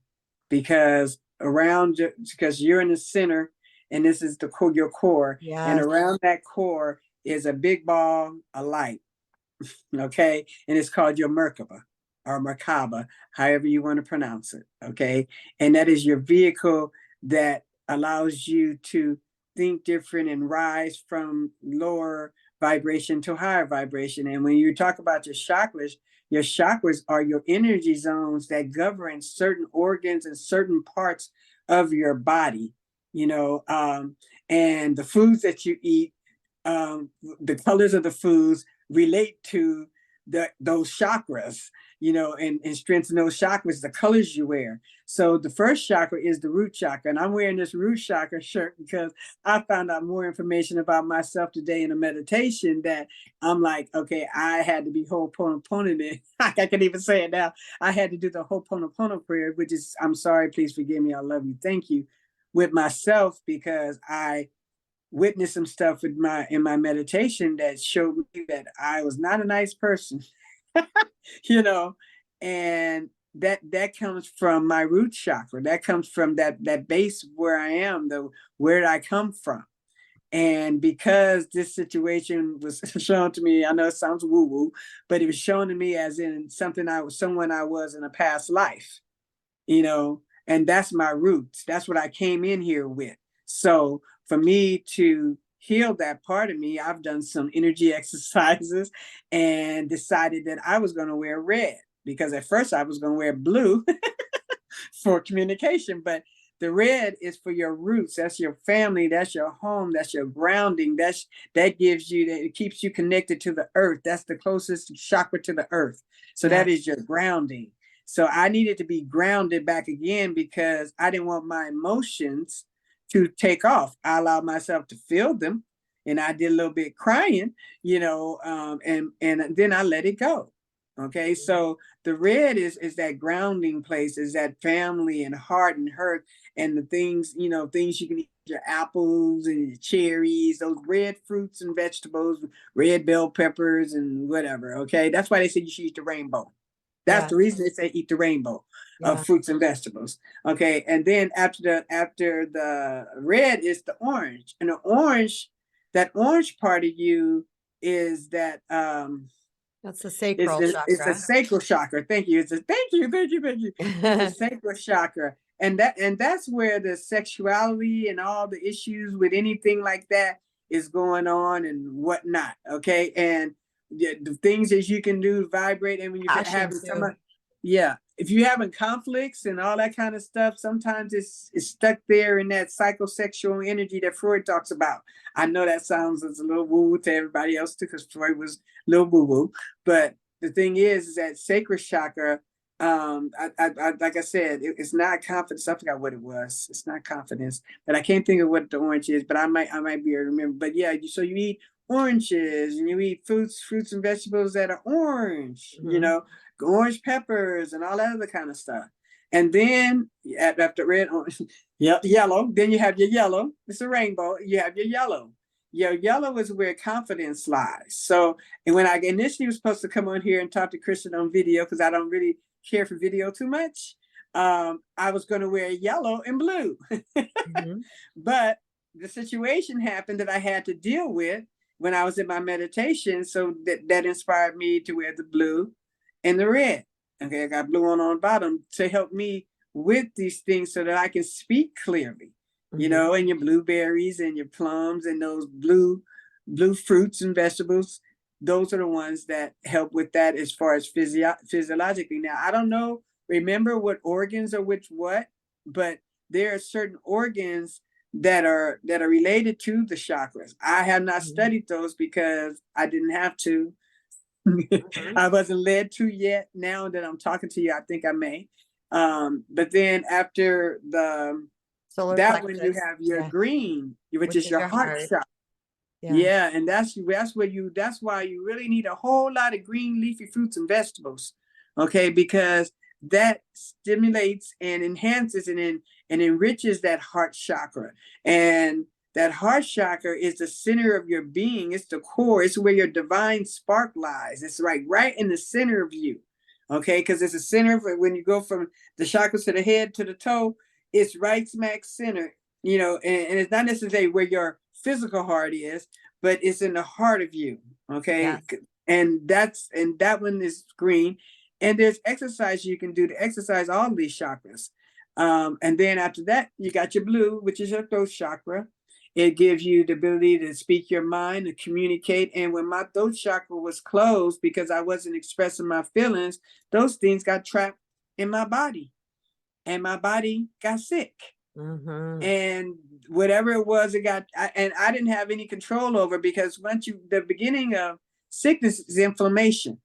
because because you're in the center and this is the core, your core, and Yes. around that core is a big ball of light. Okay, and it's called your Merkaba or Merkaba, however you want to pronounce it. Okay, and that is your vehicle that allows you to think different and rise from lower vibration to higher vibration. And when you talk about your chakras are your energy zones that govern certain organs and certain parts of your body. You know, and the foods that you eat, the colors of the foods relate to those chakras, you know, and strengthen those chakras, the colors you wear. So the first chakra is the root chakra. And I'm wearing this root chakra shirt because I found out more information about myself today in a meditation that I'm like, okay, I had to be Ho'oponopono. I can even say it now. I had to do the Ho'oponopono prayer, which is, I'm sorry, please forgive me, I love you, thank you, with myself because I witnessed some stuff in my meditation that showed me that I was not a nice person, you know, and that comes from my root chakra. That comes from that base where I am, the where did I come from? And because this situation was shown to me, I know it sounds woo-woo, but it was shown to me as in someone I was in a past life, you know, and that's my roots. That's what I came in here with. So for me to heal that part of me, I've done some energy exercises and decided that I was going to wear red. because at first I was going to wear blue for communication, but the red is for your roots. That's your family. That's your home. That's your grounding. That gives you, that it keeps you connected to the earth. That's the closest chakra to the earth. So that is your grounding. So I needed to be grounded back again because I didn't want my emotions to take off. I allowed myself to feel them, and I did a little bit crying, and then I let it go. Okay, so the red is that grounding place, is that family and heart and hurt and the things, things you can eat, your apples and your cherries, those red fruits and vegetables, red bell peppers and whatever. Okay, that's why they say you should eat the rainbow. That's the reason they say eat the rainbow of fruits and vegetables. Okay, and then after the red is the orange, and the orange, that orange part of you is that that's the sacral chakra. It's a sacral chakra. Thank you. It's a sacral chakra. And that's where the sexuality and all the issues with anything like that is going on and whatnot. Okay. And the things that you can do vibrate. And when you're having some, if you're having conflicts and all that kind of stuff, sometimes it's stuck there in that psychosexual energy that Freud talks about. I know that sounds as a little woo to everybody else too, because Freud was a little woo woo. But the thing is that sacral chakra, like I said, it's not confidence. I forgot what it was. It's not confidence, but I can't think of what the orange is. But I might be able to remember. But yeah, so you eat oranges and you eat fruits and vegetables that are orange. Orange peppers and all that other kind of stuff. And then after red, orange, yellow, then you have your yellow. It's a rainbow. You have your yellow. Your yellow is where confidence lies. So, and when I initially was supposed to come on here and talk to Kristen on video, because I don't really care for video too much, I was going to wear yellow and blue. But the situation happened that I had to deal with when I was in my meditation. So that inspired me to wear the blue and the red. Okay, I got blue on the bottom to help me with these things so that I can speak clearly, and your blueberries and your plums and those blue fruits and vegetables. Those are the ones that help with that as far as physiologically. Now, I don't remember what organs are what, but there are certain organs that are related to the chakras. I have not studied those because I didn't have to. I wasn't led to yet. Now that I'm talking to you, I think I may. But then after the solar plexus, when you have your green, which is your heart chakra. And that's why you really need a whole lot of green leafy fruits and vegetables. Okay, because that stimulates and enhances and enriches that heart chakra. And that heart chakra is the center of your being. It's the core. It's where your divine spark lies. It's right in the center of you. Okay, because it's a center for when you go from the chakras to the head to the toe. It's right smack center. And it's not necessarily where your physical heart is, but it's in the heart of you. Okay, and that one is green. And there's exercise you can do to exercise all these chakras. And then after that, you got your blue, which is your throat chakra. It gives you the ability to speak your mind, to communicate. And when my throat chakra was closed because I wasn't expressing my feelings, those things got trapped in my body. And my body got sick. And whatever it was, and I didn't have any control over, because the beginning of sickness is inflammation.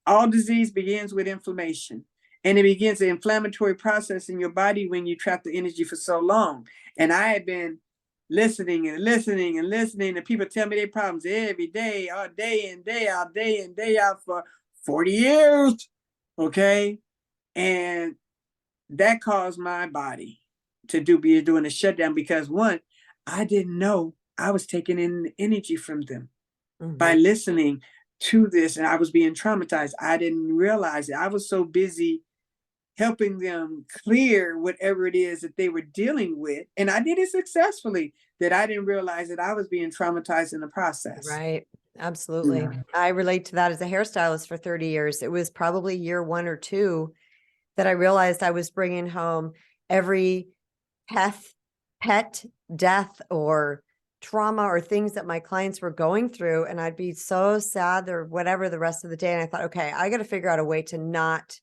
All disease begins with inflammation. And it begins an inflammatory process in your body when you trap the energy for so long. And I had been listening to people tell me their problems every day, all day in, day out for 40 years. Okay. And that caused my body to be doing a shutdown, because one, I didn't know I was taking in energy from them by listening to this, and I was being traumatized. I didn't realize it. I was so busy helping them clear whatever it is that they were dealing with, and I did it successfully, that I didn't realize that I was being traumatized in the process. Right. Absolutely. I relate to that as a hairstylist for 30 years. It was probably year 1 or 2 that I realized I was bringing home every pet death or trauma or things that my clients were going through, and I'd be so sad or whatever the rest of the day. And I thought, okay, I got to figure out a way to not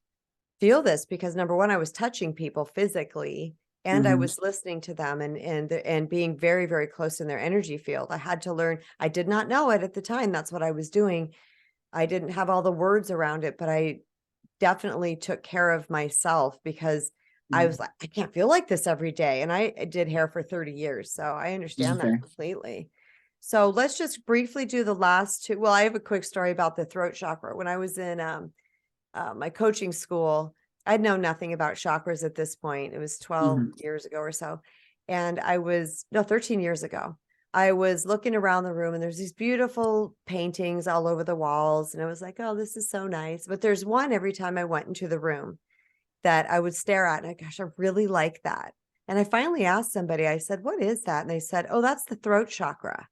feel this, because number one, I was touching people physically, and I Mm-hmm. was listening to them and being very, very close in their energy field. I had to learn. I did not know it at the time. That's what I was doing. I didn't have all the words around it, but I definitely took care of myself, because I was like, I can't feel like this every day. And I did hair for 30 years. So I understand that Okay. completely. So let's just briefly do the last two. Well, I have a quick story about the throat chakra. When I was in my coaching school, I'd known nothing about chakras at this point. It was 12 Mm-hmm. years ago or so. And I was, no, 13 years ago. I was looking around the room, and there's these beautiful paintings all over the walls. And I was like, oh, this is so nice. But there's one every time I went into the room that I would stare at. And gosh, I really like that. And I finally asked somebody, I said, what is that? And they said, oh, that's the throat chakra.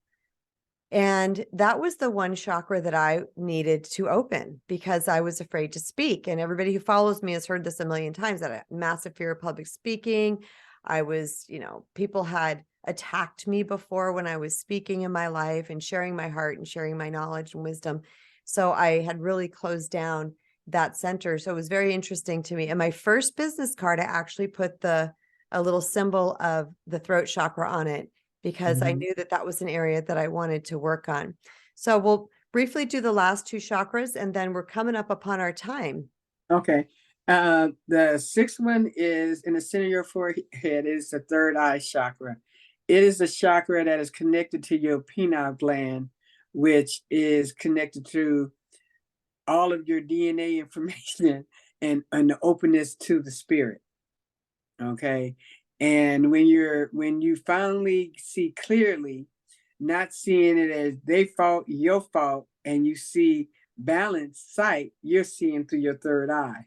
And that was the one chakra that I needed to open, because I was afraid to speak. And everybody who follows me has heard this a million times, that I had massive fear of public speaking. I was, people had attacked me before when I was speaking in my life and sharing my heart and sharing my knowledge and wisdom. So I had really closed down that center. So it was very interesting to me. And my first business card, I actually put a little symbol of the throat chakra on it, because I Mm-hmm. knew that that was an area that I wanted to work on. So we'll briefly do the last two chakras, and then we're coming up upon our time. Okay. The sixth one is in the center of your forehead. It is the third eye chakra. It is the chakra that is connected to your pineal gland, which is connected to all of your DNA information and the openness to the spirit. Okay. And when you finally see clearly, not seeing it as they fault, your fault, and you see balanced sight, you're seeing through your third eye.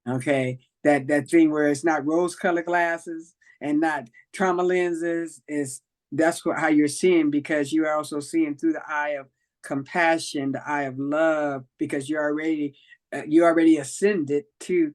Okay. That thing where it's not rose-colored glasses and not trauma lenses, is that's how you're seeing, because you're also seeing through the eye of compassion, the eye of love, because you already ascended to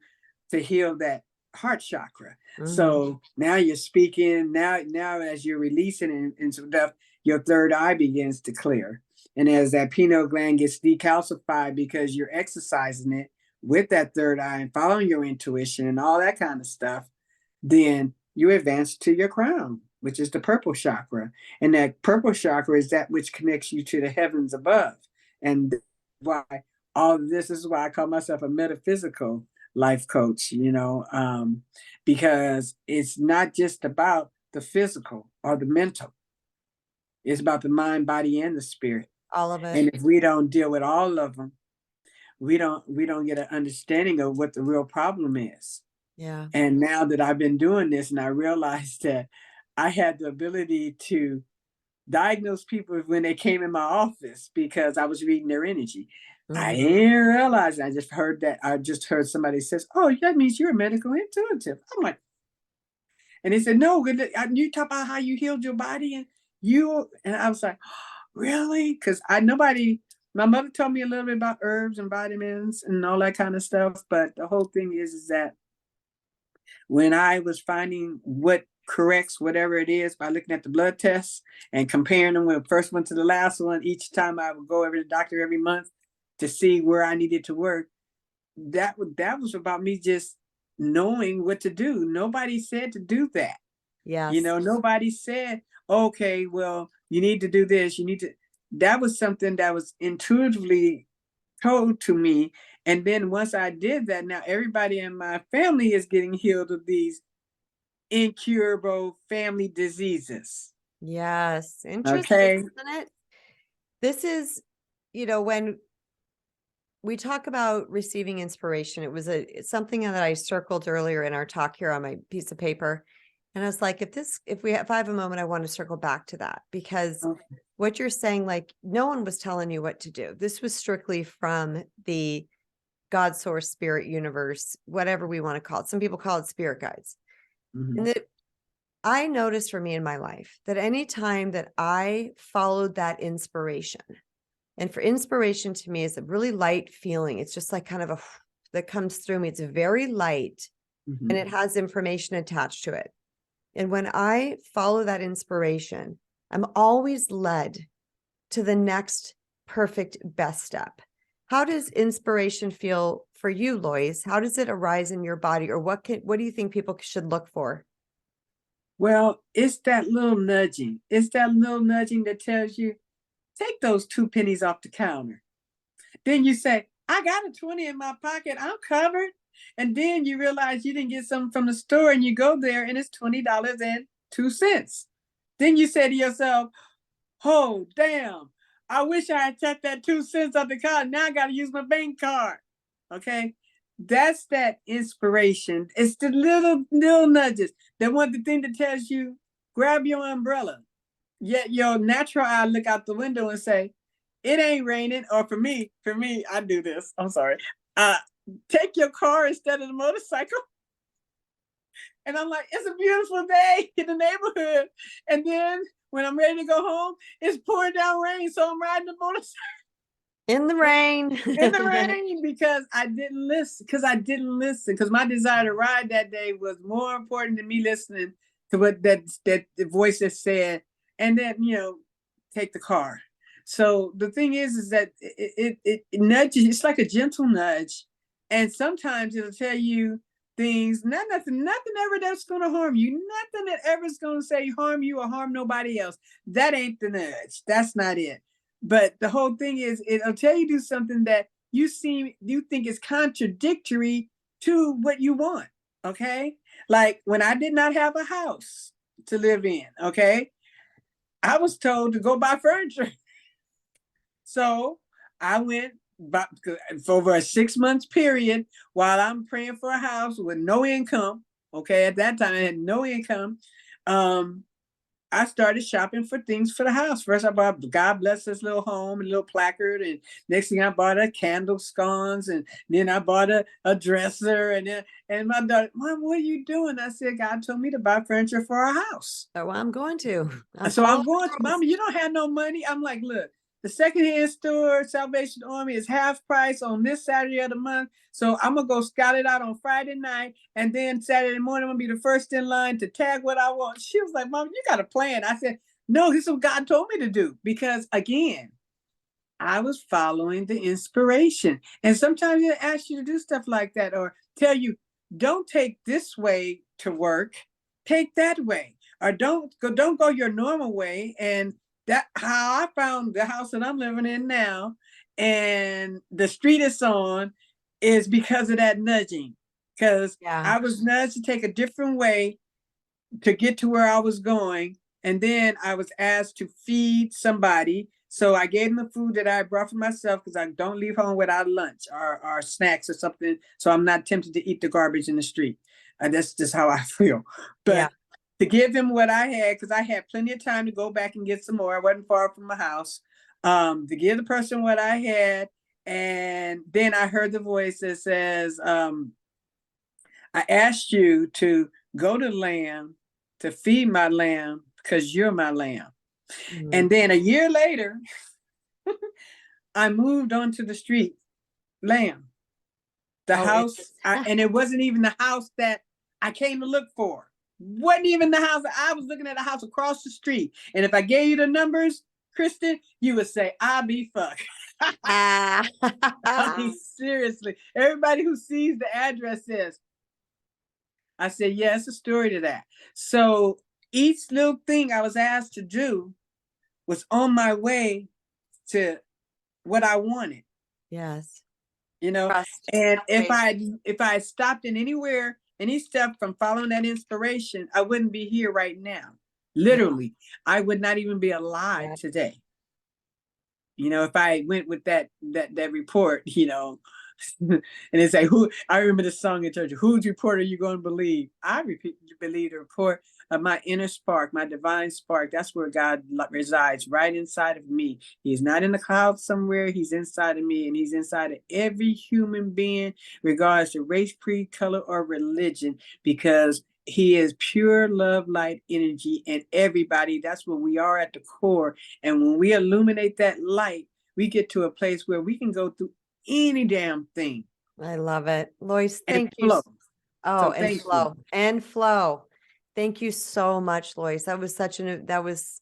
heal that heart chakra. So now you're speaking. Now as you're releasing and stuff, your third eye begins to clear. And as that pineal gland gets decalcified because you're exercising it with that third eye and following your intuition and all that kind of stuff, then you advance to your crown, which is the purple chakra. And that purple chakra is that which connects you to the heavens above. And why all of this is why I call myself a metaphysical life coach, because it's not just about the physical or the mental. It's about the mind, body, and the spirit. All of it. And if we don't deal with all of them, we don't get an understanding of what the real problem is. Yeah. And now that I've been doing this, and I realized that I had the ability to diagnose people when they came in my office because I was reading their energy. I didn't realize it. I just heard somebody says, "Oh, that means you're a medical intuitive." I'm like, and they said, "No, you talk about how you healed your body and I was like, really? Because my mother told me a little bit about herbs and vitamins and all that kind of stuff. But the whole thing is that when I was finding what corrects whatever it is by looking at the blood tests and comparing them with the first one to the last one, each time I would go over to the doctor every month to see where I needed to work, that was about me just knowing what to do. Nobody said to do that. Yes. Nobody said, okay, well, you need to do this. That was something that was intuitively told to me. And then once I did that, now everybody in my family is getting healed of these incurable family diseases. Yes. Interesting, Okay. isn't it? This is, when we talk about receiving inspiration, it's something that I circled earlier in our talk here on my piece of paper. And I was like, if I have a moment, I want to circle back to that, because Okay. what you're saying, like, no one was telling you what to do. This was strictly from the God source, spirit, universe, whatever we want to call it. Some people call it spirit guides. Mm-hmm. And that I noticed for me in my life that anytime that I followed that inspiration, and for inspiration to me is a really light feeling. It's just like kind of that comes through me. It's very light, Mm-hmm. and it has information attached to it. And when I follow that inspiration, I'm always led to the next perfect best step. How does inspiration feel for you, Loyce? How does it arise in your body, or what do you think people should look for? Well, it's that little nudging. It's that little nudging that tells you, take those 2 pennies off the counter. Then you say, I got a 20 in my pocket. I'm covered. And then you realize you didn't get something from the store and you go there and it's $20.02. Then you say to yourself, oh, damn, I wish I had took that 2 cents off the card. Now I got to use my bank card. Okay. That's that inspiration. It's the little nudges. They want the thing that tells you, grab your umbrella. Yet your natural eye look out the window and say, it ain't raining. Or for me, I do this. I'm sorry. Uh, Take your car instead of the motorcycle. And I'm like, it's a beautiful day in the neighborhood. And then when I'm ready to go home, it's pouring down rain. So I'm riding the motorcycle In the rain. in the rain because I didn't listen. Because my desire to ride that day was more important than me listening to what that the voice that said. And then, take the car. So the thing is that it nudges. It's like a gentle nudge, and sometimes it'll tell you things. Nothing ever that's going to harm you. Nothing that ever is going to say harm you or harm nobody else. That ain't the nudge. That's not it. But the whole thing is, it'll tell you to do something that you think is contradictory to what you want. Okay, like when I did not have a house to live in. Okay, I was told to go buy furniture. So I went for over a 6 months period while I'm praying for a house with no income. Okay, at that time I had no income. I started shopping for things for the house. First, I bought God Bless This Little Home, a little placard, and next thing I bought a candle scones, and then I bought a dresser, and my daughter, Mom, what are you doing? I said, God told me to buy furniture for our house. So I'm going to. So I'm going to, Mama, you don't have no money. I'm like, look, the secondhand store, Salvation Army, is half price on this Saturday of the month. So I'm going to go scout it out on Friday night. And then Saturday morning, I'm going to be the first in line to tag what I want. She was like, Mom, you got a plan. I said, no, this is what God told me to do. Because again, I was following the inspiration. And sometimes they ask you to do stuff like that or tell you, don't take this way to work, take that way. Or don't go your normal way. And that how I found the house that I'm living in now and the street it's on is because of that nudging. Because I was nudged to take a different way to get to where I was going. And then I was asked to feed somebody. So I gave them the food that I brought for myself because I don't leave home without lunch or snacks or something. So I'm not tempted to eat the garbage in the street. That's just how I feel. But to give them what I had, because I had plenty of time to go back and get some more. I wasn't far from my house. To give the person what I had. And then I heard the voice that says, I asked you to go to lamb to feed my lamb because you're my lamb. Mm-hmm. And then a year later, I moved onto the street, lamb. The house, and it wasn't even the house that I came to look for. Wasn't even the house. I was looking at a house across the street. And if I gave you the numbers, Kristen, you would say, I'll be fucked. I mean, seriously. Everybody who sees the address says, I said, yeah, it's a story to that. So each little thing I was asked to do was on my way to what I wanted. Yes. Trust. And if I stopped in anywhere, any step from following that inspiration, I wouldn't be here right now. Literally, I would not even be alive today. If I went with that report, and they say, I remember the song in church, whose report are you going to believe? I believe the report of my inner spark, my divine spark. That's where God resides, right inside of me. He's not in the clouds somewhere. He's inside of me, and he's inside of every human being, regardless of race, creed, color, or religion, because he is pure love, light, energy, and everybody. That's what we are at the core. And when we illuminate that light, we get to a place where we can go through any damn thing. I love it. Loyce, thank you. Flow. Oh, and flow. And flow. Thank you so much, Loyce. That was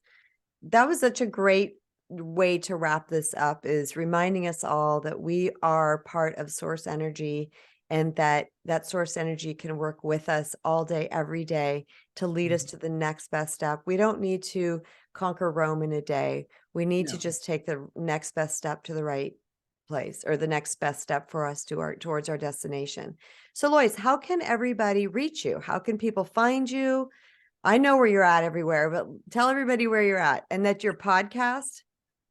that was such a great way to wrap this up, is reminding us all that we are part of source energy, and that that source energy can work with us all day, every day, to lead us Mhm. to the next best step. We don't need to conquer Rome in a day. We need to No. just take the next best step to the right place, or the next best step for us to towards our destination. So Loyce, how can everybody reach you? How can people find you? I know where you're at everywhere, but tell everybody where you're at, and that your podcast.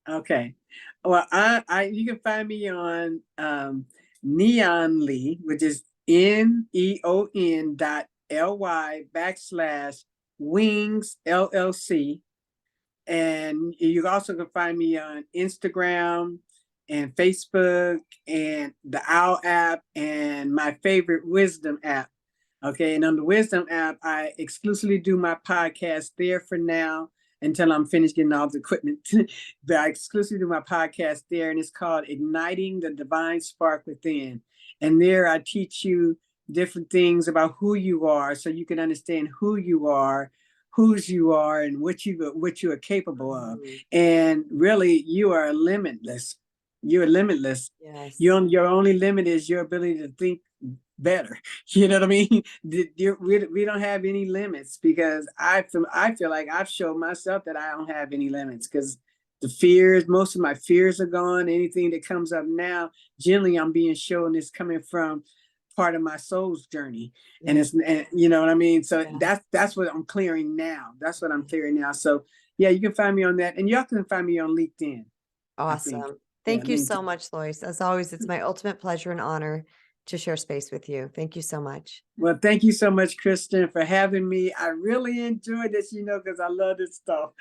Okay. Well, you can find me on Neonly, which is NEON.LY/wings LLC. And you also can find me on Instagram and Facebook and the Owl app and my favorite Wisdom app. Okay. And on the Wisdom app, I exclusively do my podcast there for now until I'm finished getting all the equipment. But I exclusively do my podcast there, and it's called Igniting the Divine Spark Within. And there I teach you different things about who you are, so you can understand who you are, whose you are, and what you are capable of. And really, you are limitless. You're limitless. Yes. Your only limit is your ability to think better. You know what I mean? We don't have any limits, because I feel like I've shown myself that I don't have any limits, because most of my fears are gone. Anything that comes up now, generally I'm being shown is coming from part of my soul's journey. And Yeah. and you know what I mean? So Yeah. that's what I'm clearing now. That's what I'm clearing now. So yeah, you can find me on that. And y'all can find me on LinkedIn, I think. Awesome. Yeah, Thank you so LinkedIn. much, Loyce. As always, it's my ultimate pleasure and honor to share space with you. Thank you so much. Well, thank you so much, Kristen, for having me. I really enjoyed this, because I love this stuff.